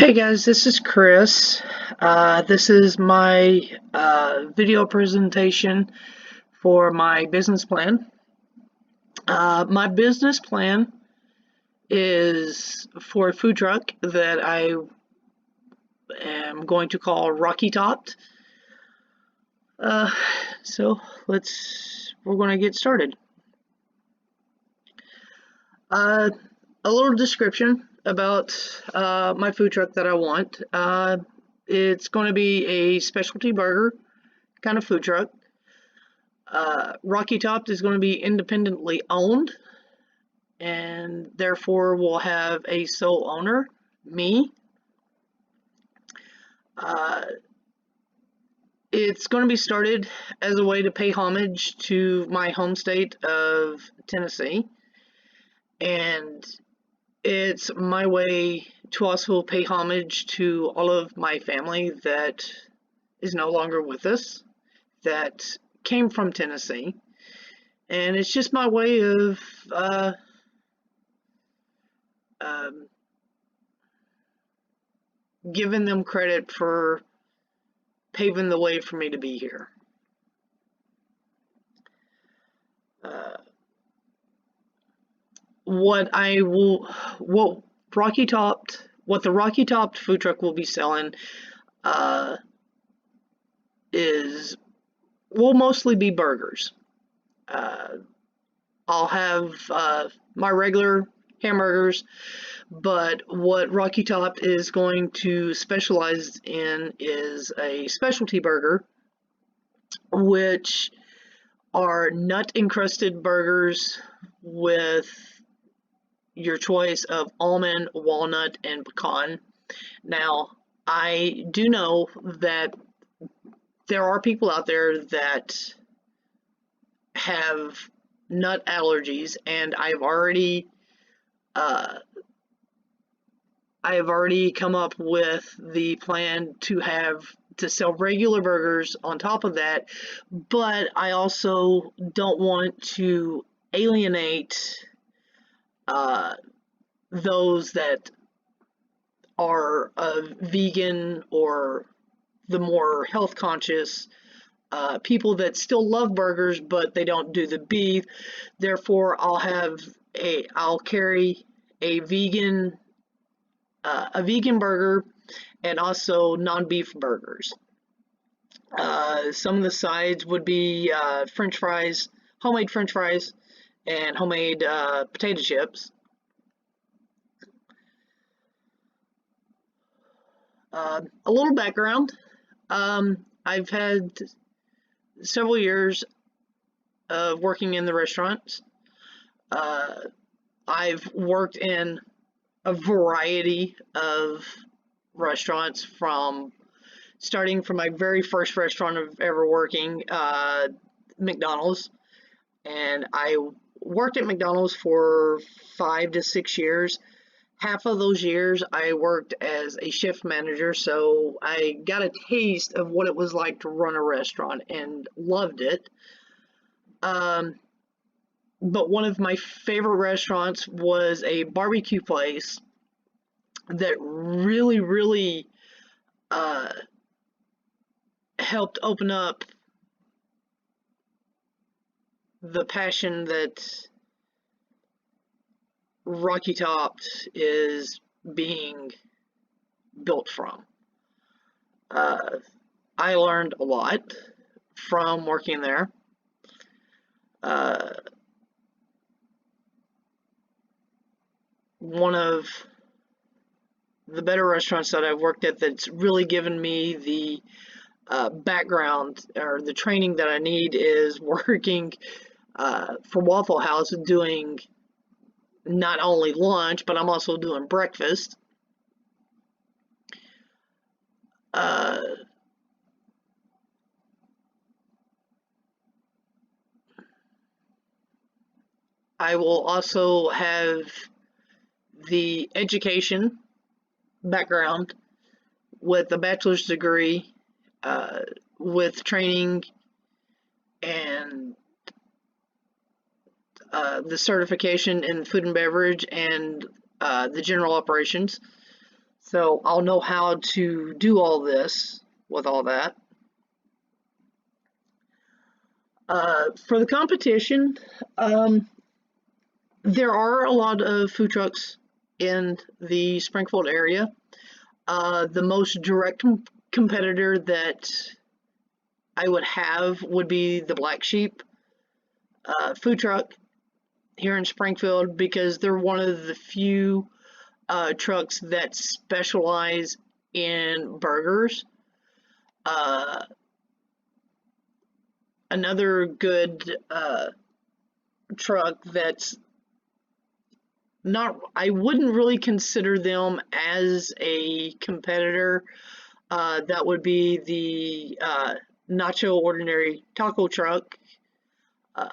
Hey guys, this is Chris. This is my video presentation for my business plan. My business plan is for a food truck that I am going to call Rocky Topped. So we're going to get started. A little description about my food truck that I want. It's going to be a specialty burger kind of food truck. Rocky Top is going to be independently owned, and therefore will have a sole owner, me. It's going to be started as a way to pay homage to my home state of Tennessee, and it's my way to also pay homage to all of my family that is no longer with us, that came from Tennessee. And it's just my way of giving them credit for paving the way for me to be here. What the Rocky Topped food truck will be selling will mostly be burgers. I'll have my regular hamburgers, but what Rocky Top is going to specialize in is a specialty burger, which are nut encrusted burgers with your choice of almond, walnut, and pecan. Now, I do know that there are people out there that have nut allergies, and I've already come up with the plan to sell regular burgers on top of that, but I also don't want to alienate those that are vegan or the more health conscious people that still love burgers, but they don't do the beef. Therefore, I'll carry a vegan burger and also non-beef burgers. Some of the sides would be French fries, homemade French fries, and homemade potato chips. A little background. I've had several years of working in the restaurants. I've worked in a variety of restaurants, starting from my very first restaurant of ever working, McDonald's. And I worked at McDonald's for 5 to 6 years. Half of those years I worked as a shift manager, so I got a taste of what it was like to run a restaurant and loved it. But one of my favorite restaurants was a barbecue place that really helped open up the passion that Rocky Topped is being built from. I learned a lot from working there. One of the better restaurants that I've worked at that's really given me the background or the training that I need is working for Waffle House, doing not only lunch, but I'm also doing breakfast. I will also have the education background with a bachelor's degree, with training and the certification in food and beverage and the general operations. So I'll know how to do all this with all that. For the competition, there are a lot of food trucks in the Springfield area. The most direct competitor that I would have would be the Black Sheep food truck here in Springfield, because they're one of the few trucks that specialize in burgers. Uh, Another good truck that's not, I wouldn't really consider them as a competitor. That would be the Nacho Ordinary Taco Truck. Uh,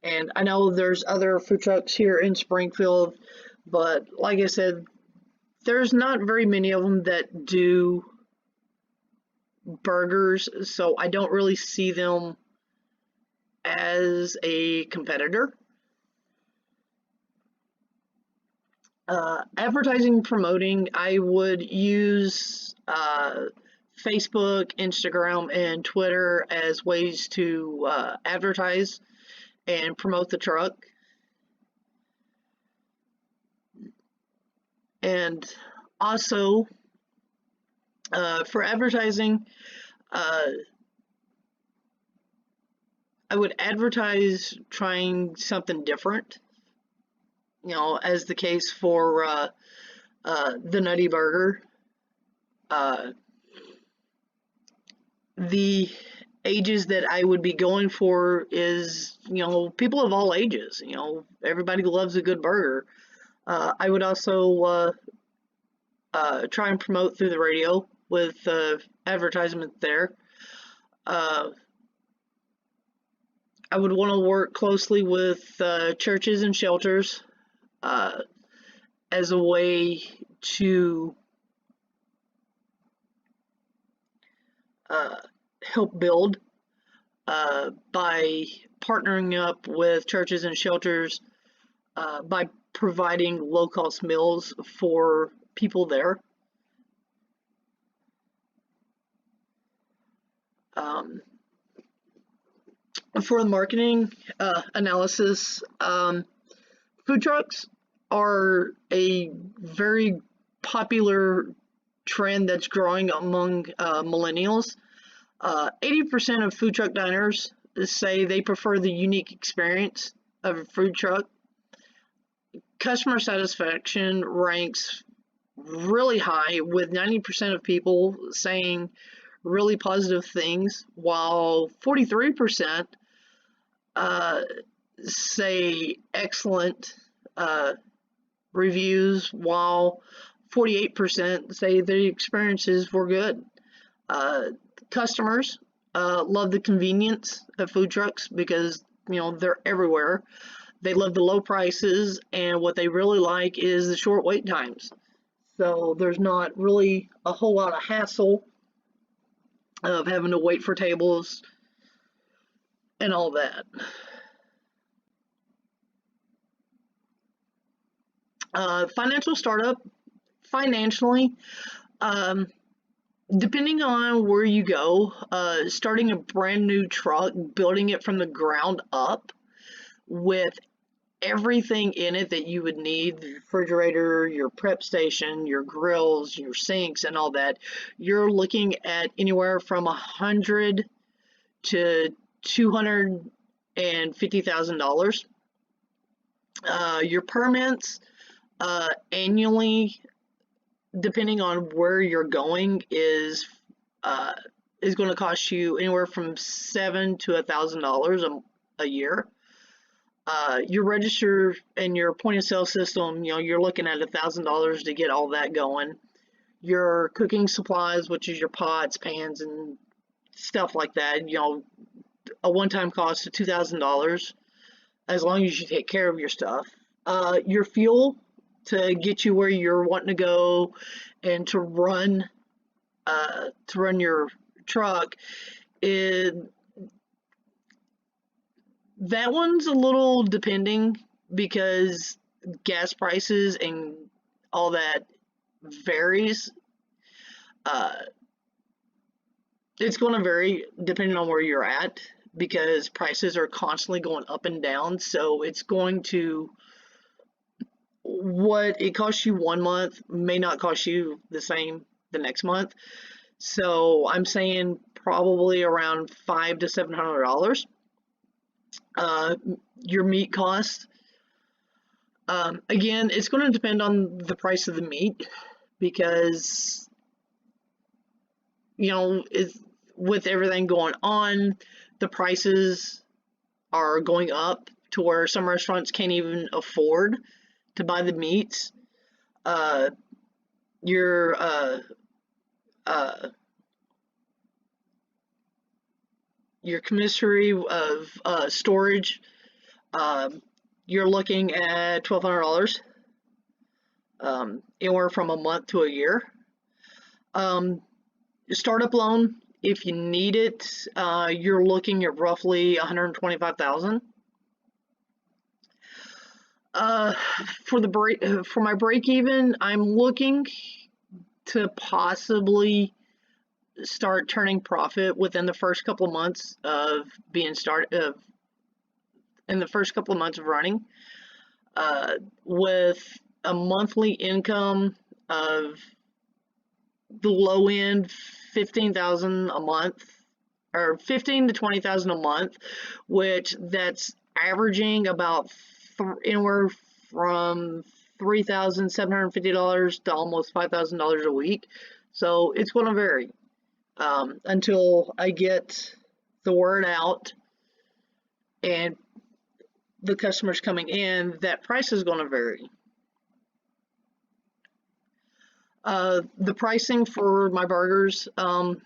and I know there's other food trucks here in Springfield, but like I said, there's not very many of them that do burgers, so I don't really see them as a competitor. Advertising, promoting, I would use Facebook, Instagram, and Twitter as ways to advertise and promote the truck. And also, for advertising, uh, I would advertise trying something different, as the case for the Nutty Burger. The ages that I would be going for is, people of all ages. Everybody loves a good burger. I would also try and promote through the radio with advertisement there. I would want to work closely with churches and shelters as a way to help build by partnering up with churches and shelters by providing low-cost meals for people there. For the marketing analysis, food trucks are a very popular trend that's growing among millennials. 80% of food truck diners say they prefer the unique experience of a food truck. Customer satisfaction ranks really high, with 90% of people saying really positive things, while 43% say excellent reviews, while 48% say the experiences were good. Customers love the convenience of food trucks because they're everywhere. They love the low prices, and what they really like is the short wait times. So there's not really a whole lot of hassle of having to wait for tables and all that. Financial startup, financially, depending on where you go, starting a brand new truck, building it from the ground up with everything in it that you would need, the refrigerator, your prep station, your grills, your sinks, and all that, you're looking at anywhere from $100,000 to $250,000. Your permits annually, depending on where you're going, is going to cost you anywhere from $7,000 to $1,000 a year. Your register and your point of sale system, you're looking at $1,000 to get all that going. Your cooking supplies, which is your pots, pans, and stuff like that, a one-time cost of $2,000, as long as you take care of your stuff. Your fuel to get you where you're wanting to go and to run your truck, that one's a little depending. because gas prices and all that varies. Uh, it's going to vary depending on where you're at because prices are constantly going up and down. So it's going to, what it costs you one month may not cost you the same the next month. So I'm saying probably around $500 to $700. Your meat cost. Again, it's going to depend on the price of the meat because, with everything going on, the prices are going up to where some restaurants can't even afford to buy the meats. Uh, your uh, your commissary of storage, you're looking at $1,200, anywhere from a month to a year. Startup loan, if you need it, you're looking at roughly $125,000. For my break even, I'm looking to possibly start turning profit within the first couple of months of being started. In the first couple of months of running, with a monthly income of the low end 15,000 a month, or 15 to 20,000 a month, which that's averaging about anywhere from $3,750 to almost $5,000 a week. So it's going to vary until I get the word out and the customers coming in. That price is going to vary. The pricing for my burgers, for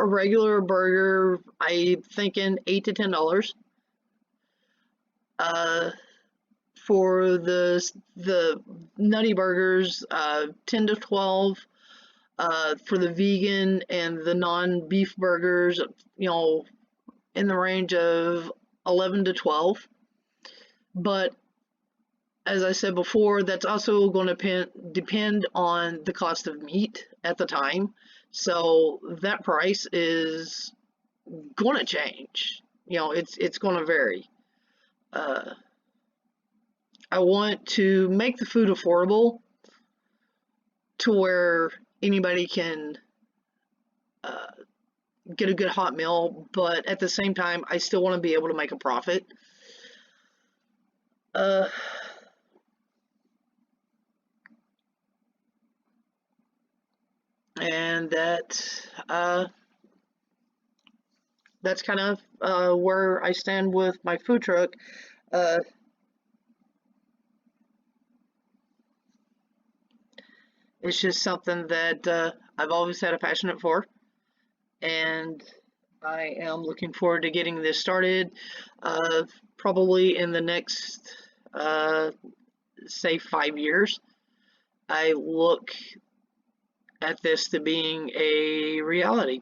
a regular burger, I'm thinking $8 to $10. For the nutty burgers, 10 to 12. For the vegan and the non-beef burgers, in the range of 11 to 12. But as I said before, that's also going to depend on the cost of meat at the time. So that price is going to change. It's going to vary. I want to make the food affordable to where anybody can get a good hot meal, but at the same time, I still want to be able to make a profit. And that's kind of where I stand with my food truck. It's just something that I've always had a passion for, and I am looking forward to getting this started, probably in the next, say, 5 years. I look at this to being a reality.